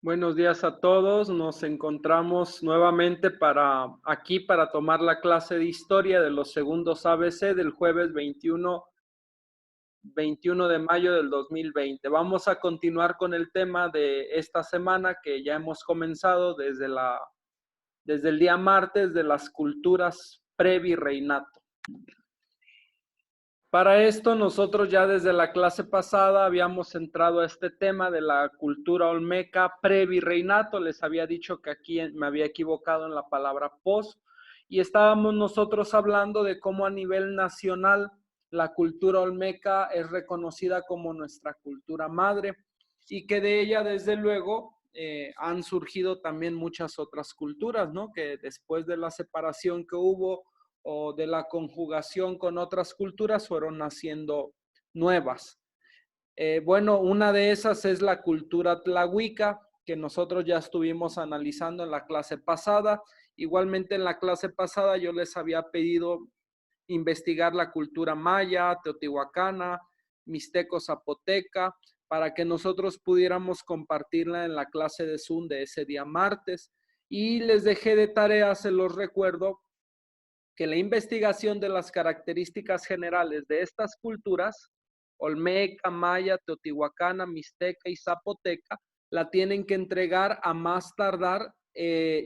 Buenos días a todos. Nos encontramos nuevamente para tomar la clase de historia de los segundos ABC del jueves 21 de mayo del 2020. Vamos a continuar con el tema de esta semana que ya hemos comenzado desde el día martes de las culturas previrreinato. Para esto, nosotros ya desde la clase pasada habíamos entrado a este tema de la cultura olmeca previrreinato. Les había dicho que aquí me había equivocado en la palabra post y estábamos nosotros hablando de cómo a nivel nacional la cultura olmeca es reconocida como nuestra cultura madre y que de ella desde luego han surgido también muchas otras culturas, ¿no? Que después de la separación que hubo o de la conjugación con otras culturas fueron naciendo nuevas. Bueno, una de esas es la cultura tlahuica, que nosotros ya estuvimos analizando en la clase pasada. Igualmente en la clase pasada yo les había pedido investigar la cultura maya, teotihuacana, mixteco zapoteca, para que nosotros pudiéramos compartirla en la clase de Zoom de ese día martes. Y les dejé de tarea, se los recuerdo, que la investigación de las características generales de estas culturas, olmeca, maya, teotihuacana, mixteca y zapoteca, la tienen que entregar a más tardar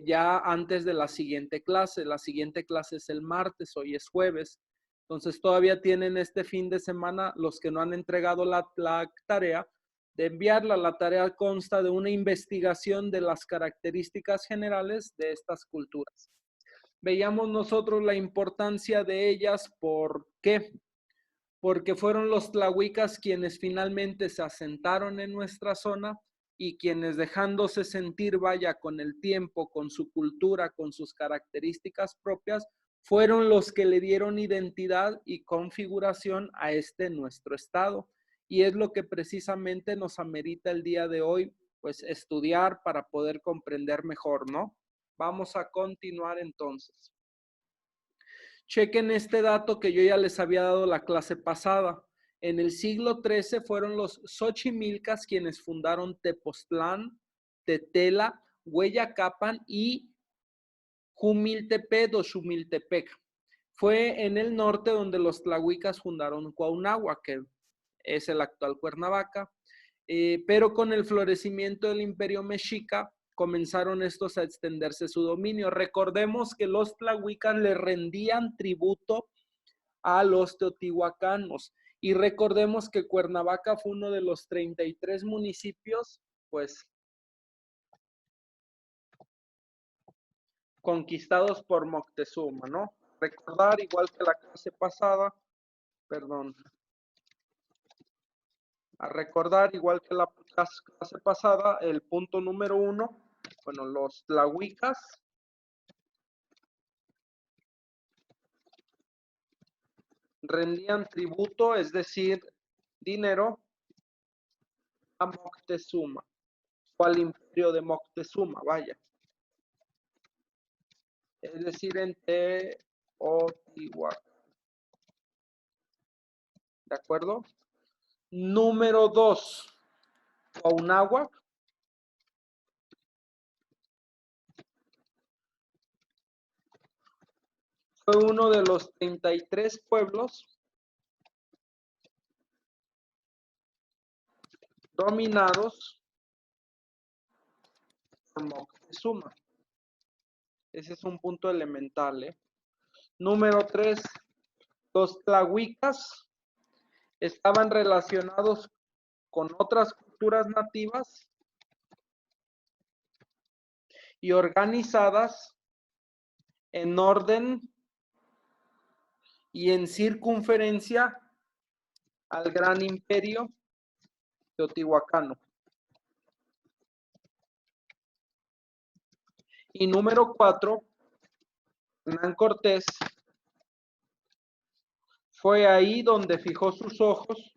ya antes de la siguiente clase. La siguiente clase es el martes, hoy es jueves. Entonces todavía tienen este fin de semana los que no han entregado la tarea de enviarla. La tarea consta de una investigación de las características generales de estas culturas. Veíamos nosotros la importancia de ellas. ¿Por qué? Porque fueron los tlahuicas quienes finalmente se asentaron en nuestra zona y quienes, dejándose sentir, vaya, con el tiempo, con su cultura, con sus características propias, fueron los que le dieron identidad y configuración a nuestro estado. Y es lo que precisamente nos amerita el día de hoy, pues estudiar para poder comprender mejor, ¿no? Vamos a continuar entonces. Chequen este dato que yo ya les había dado la clase pasada. En el siglo XIII fueron los xochimilcas quienes fundaron Tepoztlán, Tetela, Hueyacapan y Jumiltepec o Xumiltepec. Fue en el norte donde los tlahuicas fundaron Cuauhnáhuac, que es el actual Cuernavaca, pero con el florecimiento del imperio mexica comenzaron estos a extenderse su dominio. Recordemos que los tlahuicas le rendían tributo a los teotihuacanos y recordemos que Cuernavaca fue uno de los 33 municipios, pues, conquistados por Moctezuma, ¿no? Recordar, igual que la clase pasada, perdón, a recordar, igual que la clase pasada, el punto número 1, bueno, los tlahuicas rendían tributo, es decir, dinero, a Moctezuma, o al imperio de Moctezuma, vaya. Es decir, en Teotihuacán. ¿De acuerdo? Número 2, Cuauhnáhuac. Fue uno de los 33 pueblos dominados por Moctezuma. Ese es un punto elemental, ¿eh? Número 3, los tlahuicas estaban relacionados con otras culturas nativas y organizadas en orden y en circunferencia al gran imperio teotihuacano. Y número 4, Hernán Cortés fue ahí donde fijó sus ojos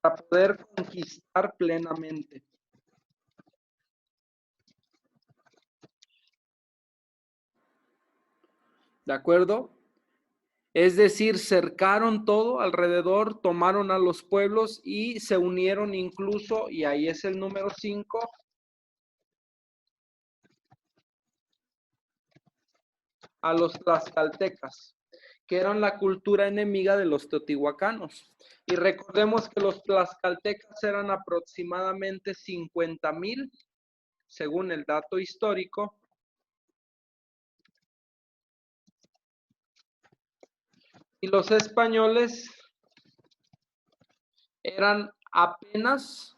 para poder conquistar plenamente. ¿De acuerdo? Es decir, cercaron todo alrededor, tomaron a los pueblos y se unieron incluso, y ahí es el número 5, a los tlaxcaltecas, que eran la cultura enemiga de los teotihuacanos. Y recordemos que los tlaxcaltecas eran aproximadamente 50,000, según el dato histórico, y los españoles eran apenas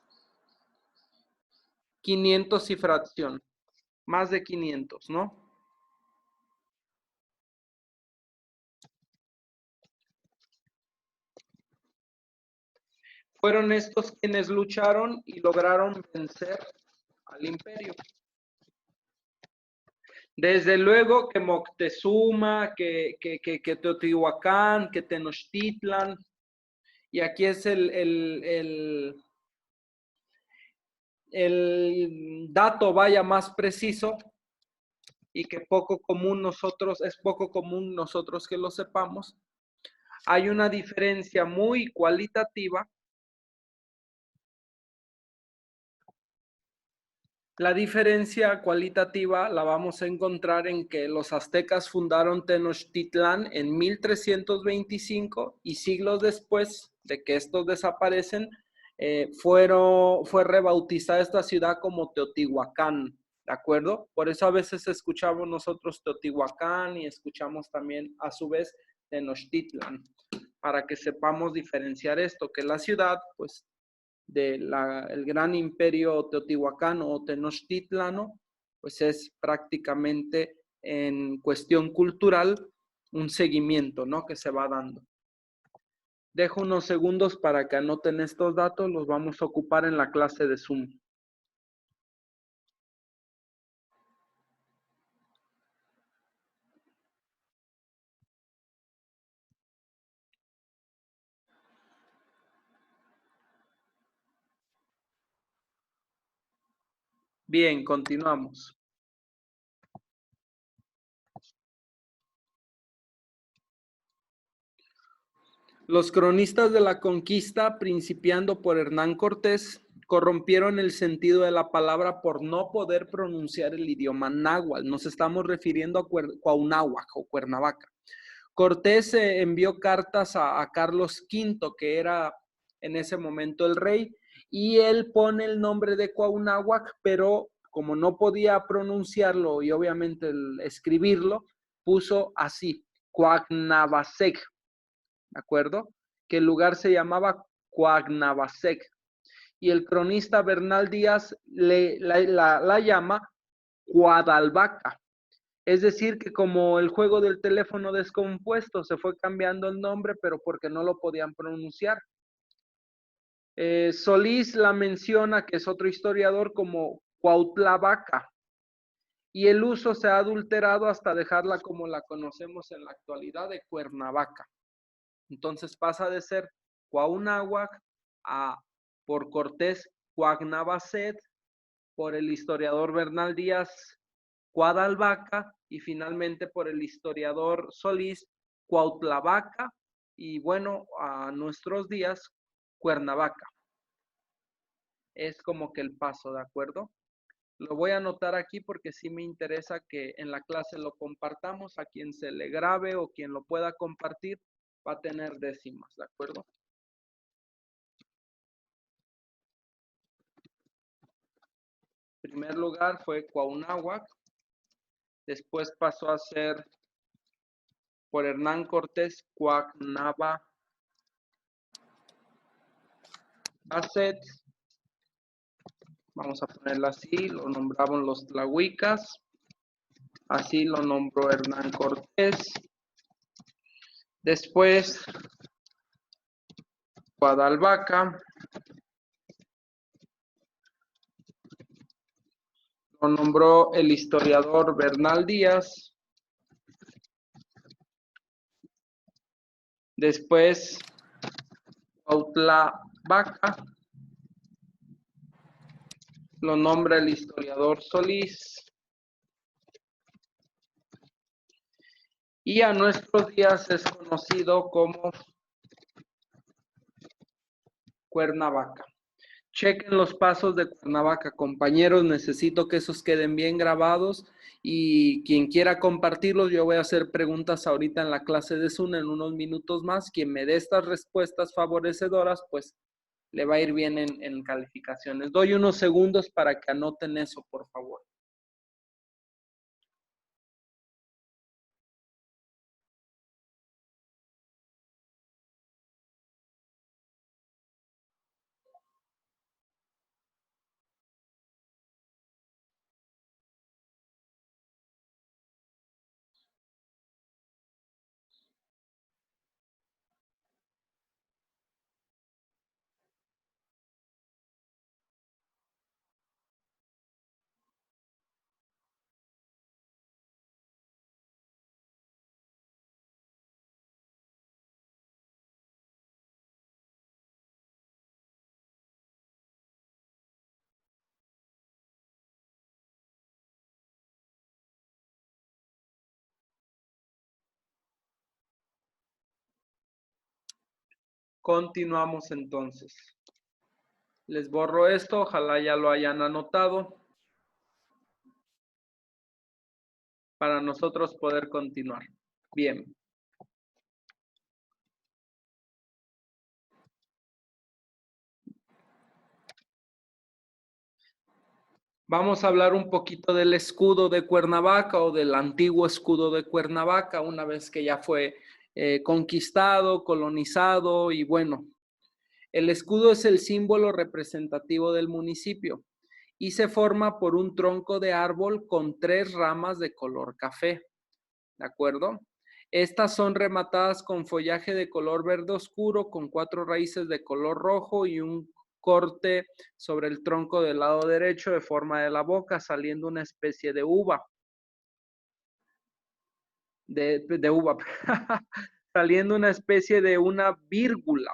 500 y fracción, más de 500, ¿no? Fueron estos quienes lucharon y lograron vencer al imperio. Desde luego que Moctezuma, que Teotihuacán, que Tenochtitlan, y aquí es el dato vaya más preciso y que es poco común nosotros que lo sepamos. Hay una diferencia muy cualitativa. La diferencia cualitativa la vamos a encontrar en que los aztecas fundaron Tenochtitlán en 1325 y siglos después de que estos desaparecen, fue rebautizada esta ciudad como Teotihuacán, ¿de acuerdo? Por eso a veces escuchamos nosotros Teotihuacán y escuchamos también a su vez Tenochtitlán, para que sepamos diferenciar esto, que la ciudad, pues, del gran imperio teotihuacano o tenochtitlano, pues es prácticamente en cuestión cultural un seguimiento, ¿no? Que se va dando. Dejo unos segundos para que anoten estos datos, los vamos a ocupar en la clase de Zoom. Bien, continuamos. Los cronistas de la conquista, principiando por Hernán Cortés, corrompieron el sentido de la palabra por no poder pronunciar el idioma náhuatl. Nos estamos refiriendo a Cuauhnáhuac o Cuernavaca. Cortés envió cartas a Carlos V, que era en ese momento el rey, y él pone el nombre de Cuauhnáhuac, pero como no podía pronunciarlo y obviamente escribirlo, puso así, Cuagnavasek, ¿de acuerdo? Que el lugar se llamaba Cuagnavasek. Y el cronista Bernal Díaz la llama Cuadalbaca. Es decir, que como el juego del teléfono descompuesto, se fue cambiando el nombre, pero porque no lo podían pronunciar. Solís la menciona, que es otro historiador, como Cuautlavaca. Y el uso se ha adulterado hasta dejarla como la conocemos en la actualidad, de Cuernavaca. Entonces pasa de ser Cuauhnáhuac a, por Cortés, Cuagnavacet, por el historiador Bernal Díaz, Cuadalbaca, y finalmente por el historiador Solís, Cuautlavaca, y bueno, a nuestros días, Cuernavaca. Es como que el paso, ¿de acuerdo? Lo voy a anotar aquí porque sí me interesa que en la clase lo compartamos. A quien se le grabe o quien lo pueda compartir va a tener décimas, ¿de acuerdo? En primer lugar fue Cuauhnáhuac, después pasó a ser por Hernán Cortés, Cuagnavacet, vamos a ponerlo así, lo nombraron los tlahuicas, así lo nombró Hernán Cortés. Después, Cuadalbaca, lo nombró el historiador Bernal Díaz. Después, Cuautlavaca, lo nombra el historiador Solís. y a nuestros días es conocido como Cuernavaca. Chequen los pasos de Cuernavaca, compañeros, necesito que esos queden bien grabados y quien quiera compartirlos, yo voy a hacer preguntas ahorita en la clase de Zoom en unos minutos más. Quien me dé estas respuestas favorecedoras, pues le va a ir bien en calificaciones. Doy unos segundos para que anoten eso, por favor. Continuamos entonces. Les borro esto, ojalá ya lo hayan anotado para nosotros poder continuar. Bien. Vamos a hablar un poquito del escudo de Cuernavaca o del antiguo escudo de Cuernavaca, una vez que ya fue conquistado, colonizado y bueno, el escudo es el símbolo representativo del municipio y se forma por un tronco de árbol con 3 ramas de color café, ¿de acuerdo? Estas son rematadas con follaje de color verde oscuro, con 4 raíces de color rojo y un corte sobre el tronco del lado derecho de forma de la boca, saliendo una especie de uva, de uva, saliendo una especie de una vírgula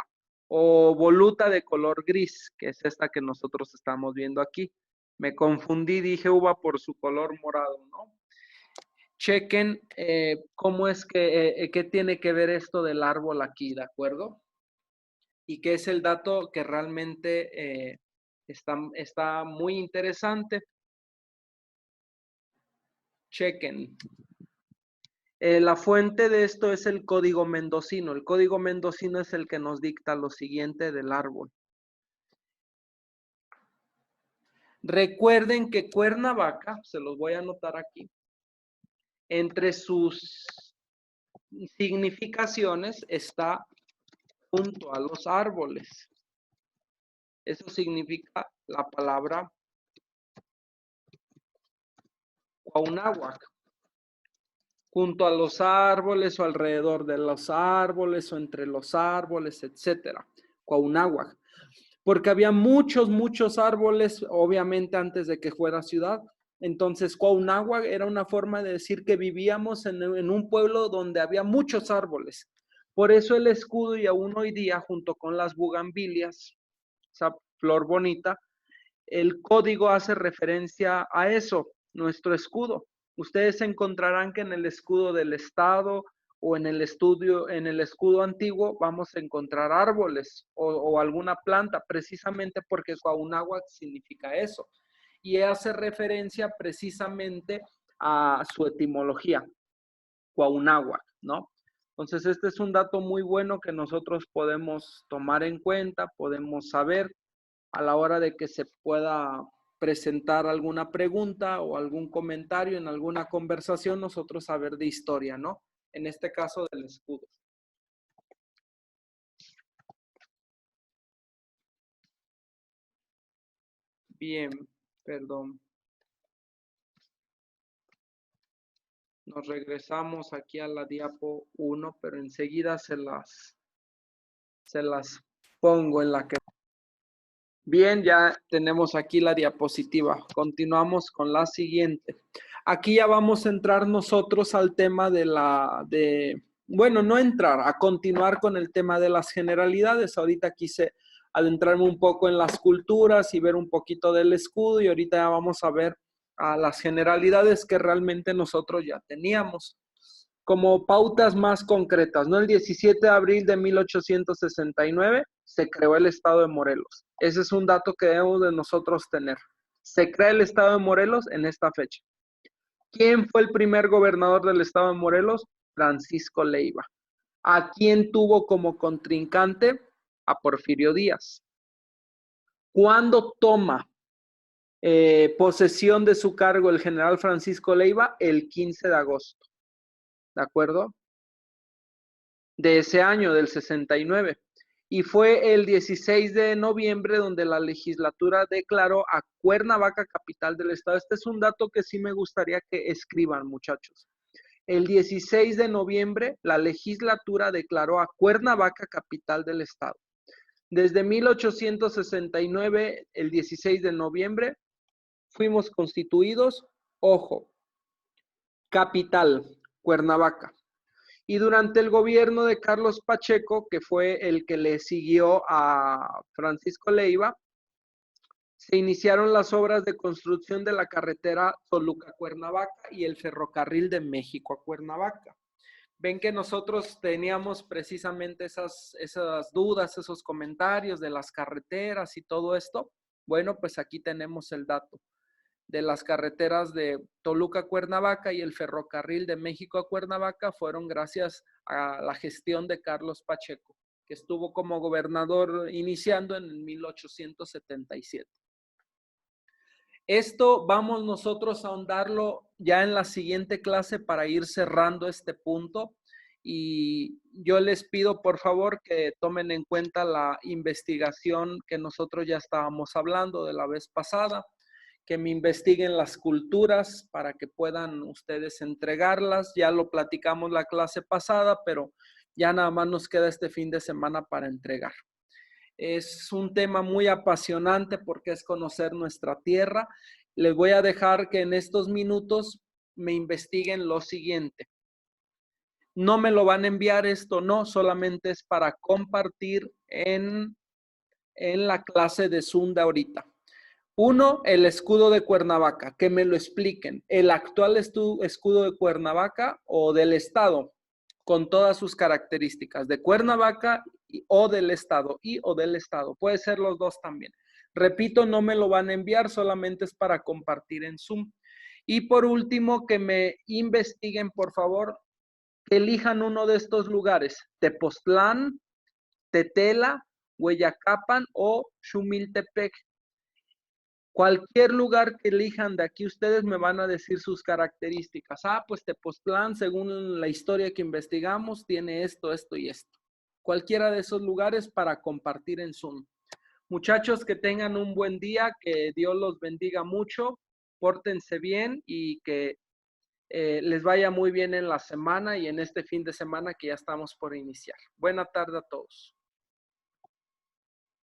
o voluta de color gris, que es esta que nosotros estamos viendo aquí. Me confundí, dije uva por su color morado, ¿no? Chequen cómo es que, qué tiene que ver esto del árbol aquí, ¿de acuerdo? Y qué es el dato que realmente está muy interesante. Chequen. La fuente de esto es el código mendocino. El código mendocino es el que nos dicta lo siguiente del árbol. Recuerden que Cuernavaca, se los voy a anotar aquí, entre sus significaciones está junto a los árboles. Eso significa la palabra Cuauhnáhuac. Junto a los árboles o alrededor de los árboles o entre los árboles, etcétera. Cuauhnáhuac. Porque había muchos árboles, obviamente antes de que fuera ciudad. Entonces, Cuauhnáhuac era una forma de decir que vivíamos en un pueblo donde había muchos árboles. Por eso el escudo, y aún hoy día, junto con las bugambilias, esa flor bonita, el código hace referencia a eso, nuestro escudo. Ustedes encontrarán que en el escudo del estado o en el escudo antiguo, vamos a encontrar árboles o alguna planta, precisamente porque Cuauhnáhuac significa eso. Y hace referencia precisamente a su etimología, Cuauhnáhuac, ¿no? Entonces, este es un dato muy bueno que nosotros podemos tomar en cuenta, podemos saber a la hora de que se pueda presentar alguna pregunta o algún comentario en alguna conversación, nosotros saber de historia, ¿no? En este caso del escudo. Bien, perdón. Nos regresamos aquí a la diapo 1, pero enseguida se las pongo en la que... Bien, ya tenemos aquí la diapositiva. Continuamos con la siguiente. Aquí ya vamos a entrar nosotros al tema bueno, no entrar, a continuar con el tema de las generalidades. Ahorita quise adentrarme un poco en las culturas y ver un poquito del escudo y ahorita ya vamos a ver a las generalidades que realmente nosotros ya teníamos. como pautas más concretas, ¿no? El 17 de abril de 1869 se creó el estado de Morelos. Ese es un dato que debemos de nosotros tener. Se crea el estado de Morelos en esta fecha. ¿Quién fue el primer gobernador del estado de Morelos? Francisco Leiva. ¿A quién tuvo como contrincante? A Porfirio Díaz. ¿Cuándo toma posesión de su cargo el general Francisco Leiva? El 15 de agosto. ¿De acuerdo? De ese año, del 69. Y fue el 16 de noviembre donde la legislatura declaró a Cuernavaca capital del estado. Este es un dato que sí me gustaría que escriban, muchachos. El 16 de noviembre, la legislatura declaró a Cuernavaca capital del estado. Desde 1869, el 16 de noviembre, fuimos constituidos, ojo, capital, Cuernavaca. Y durante el gobierno de Carlos Pacheco, que fue el que le siguió a Francisco Leiva, se iniciaron las obras de construcción de la carretera Toluca-Cuernavaca y el ferrocarril de México a Cuernavaca. Ven que nosotros teníamos precisamente esas dudas, esos comentarios de las carreteras y todo esto. Bueno, pues aquí tenemos el dato de las carreteras de Toluca a Cuernavaca y el ferrocarril de México a Cuernavaca fueron gracias a la gestión de Carlos Pacheco, que estuvo como gobernador iniciando en 1877. Esto vamos nosotros a ahondarlo ya en la siguiente clase para ir cerrando este punto. Y yo les pido por favor que tomen en cuenta la investigación que nosotros ya estábamos hablando de la vez pasada, que me investiguen las culturas para que puedan ustedes entregarlas. Ya lo platicamos la clase pasada, pero ya nada más nos queda este fin de semana para entregar. Es un tema muy apasionante porque es conocer nuestra tierra. Les voy a dejar que en estos minutos me investiguen lo siguiente. No me lo van a enviar esto, no, solamente es para compartir en la clase de Zoom de ahorita. Uno, el escudo de Cuernavaca, que me lo expliquen. El actual escudo de Cuernavaca o del estado, con todas sus características, de Cuernavaca o del estado, puede ser los dos también. Repito, no me lo van a enviar, solamente es para compartir en Zoom. Y por último, que me investiguen, por favor, que elijan uno de estos lugares, Tepoztlán, Tetela, Hueyacapan o Xumiltepec. Cualquier lugar que elijan de aquí, ustedes me van a decir sus características. Pues Tepoztlán, según la historia que investigamos, tiene esto, esto y esto. Cualquiera de esos lugares para compartir en Zoom. Muchachos, que tengan un buen día, que Dios los bendiga mucho, pórtense bien y que les vaya muy bien en la semana y en este fin de semana que ya estamos por iniciar. Buena tarde a todos.